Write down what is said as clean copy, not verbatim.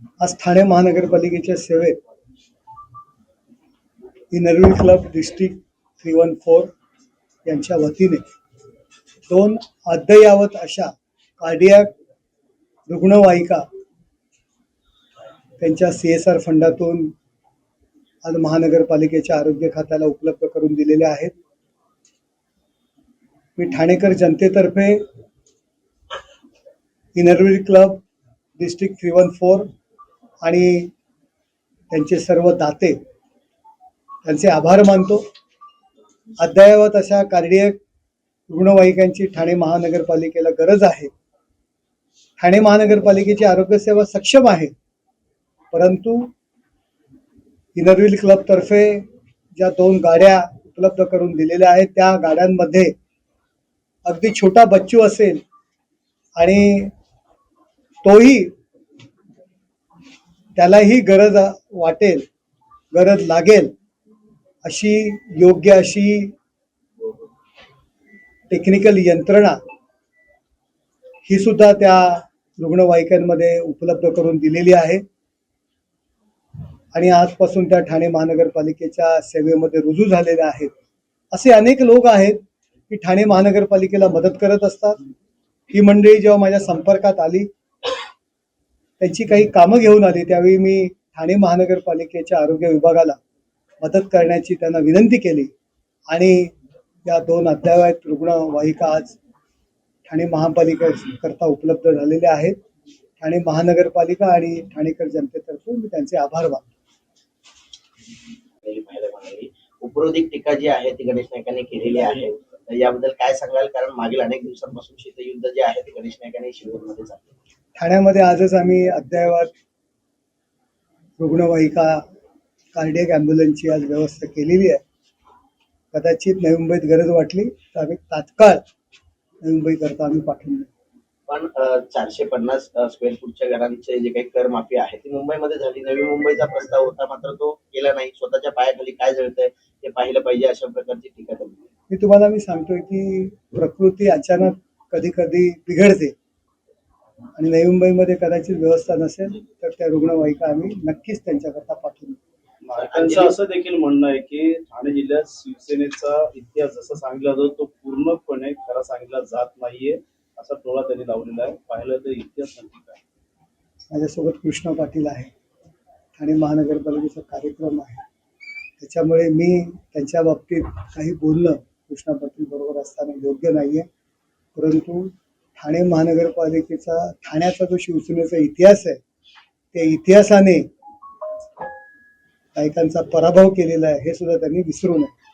आज ठाणे महानगरपालिकेच्या सेवेत इनरव्हील क्लब डिस्ट्रिक्ट 314 यांच्या वतीने 2 अद्ययावत अशा कार्डियाक रुग्णवाहिका त्यांच्या CSR फंडातून आज महानगरपालिकेच्या आरोग्य खात्याला उपलब्ध करून दिलेल्या आहेत. मी ठाणेकर जनतेतर्फे इनरव्हील क्लब डिस्ट्रिक्ट 314 आणि त्यांचे सर्व दाते त्यांचे आभार मानतो. अद्ययावत अशा कार्डियक रुग्णवाहिकांची ठाणे महानगरपालिकेला गरज आहे. ठाणे महानगरपालिकेची आरोग्य सेवा सक्षम आहे, परंतु इनरव्हील क्लबतर्फे ज्या 2 गाड्या उपलब्ध करून दिलेल्या आहेत त्या गाड्यांमध्ये अगदी छोटा बच्चू असेल आणि तोही त्यालाही गरज वाटेल, गरज लागेल अशी योग्य अशी टेक्निकल यंत्रणा ही सुद्धा त्या रुग्णवाहिकांमध्ये उपलब्ध करून दिलेली आहे आणि आजपासून त्या ठाणे महानगरपालिकेच्या सेवेमध्ये रुजू झालेल्या आहेत. असे अनेक लोक आहेत की ठाणे महानगरपालिकेला मदत करत असतात. ही मंडळी जेव्हा माझ्या संपर्कात आली, त्यांची काही कामं घेऊन आली, त्यावेळी मी ठाणे महानगरपालिकेच्या आरोग्य विभागाला मदत करण्याची त्यांना विनंती केली आणि या 2 अद्ययावत रुग्णवाहिका आज ठाणे महापालिकेकरता उपलब्ध झालेल्या आहेत. ठाणे महानगरपालिका आणि ठाणेकर जनतेतर्फे मी त्यांचे आभार मानतो. उपरोधिक टीका जी आहे ती गणेश नाईकांनी केलेली आहे, याबद्दल काय सांगाल? कारण मागील अनेक दिवसांपासून शीतयुद्ध जे आहे ते गणेश नाईकांनी शिरूरमध्ये चालू. ठाण्यामध्ये आजच आम्ही अद्ययावत रुग्णवाहिका कार्डियक ॲम्ब्युलन्सची आज व्यवस्था केलेली आहे. कदाचित नवी मुंबईत गरज वाटली तर आम्ही तात्काळ नवी मुंबई करता आम्ही पाठवून देऊ. पण 450 स्क्वेअर फूटच्या घरांचे जे काही कर माफी आहे ती मुंबईमध्ये झाली. नवी मुंबईचा प्रस्ताव होता, मात्र तो केला नाही. स्वतःच्या पायाखाली काय जळतंय ते पाहिलं पाहिजे, अशा प्रकारची टीका केली. मी सांगतोय की प्रकृती अचानक कधी कधी बिघडते आणि नवी मुंबईमध्ये कदाचित व्यवस्था नसेल तर त्या रुग्णवाहिका आम्ही नक्कीच त्यांच्याकरता पाठवून. त्यांचं असं देखील म्हणणं आहे की ठाणे जिल्ह्यात शिवसेनेचा इतिहास जसा सांगितला जातो तो पूर्णपणे खरा सांगितला जात नाहीये, असा टोळा त्यांनी लावलेला आहे. पाहिलं तर इतिहास नक्की काय. माझ्यासोबत कृष्णा पाटील आहे, ठाणे महानगरपालिकेचा कार्यक्रम आहे, त्याच्यामुळे मी त्यांच्या बाबतीत काही बोलणं कृष्णा पाटील बरोबर असताना योग्य नाहीये. परंतु ठाणे महानगरपालिकेचा ठाण्याचा जो शिवसेनेचा इतिहास आहे त्या इतिहासाने नाईकांचा पराभव केलेला आहे हे सुद्धा त्यांनी विसरू नये.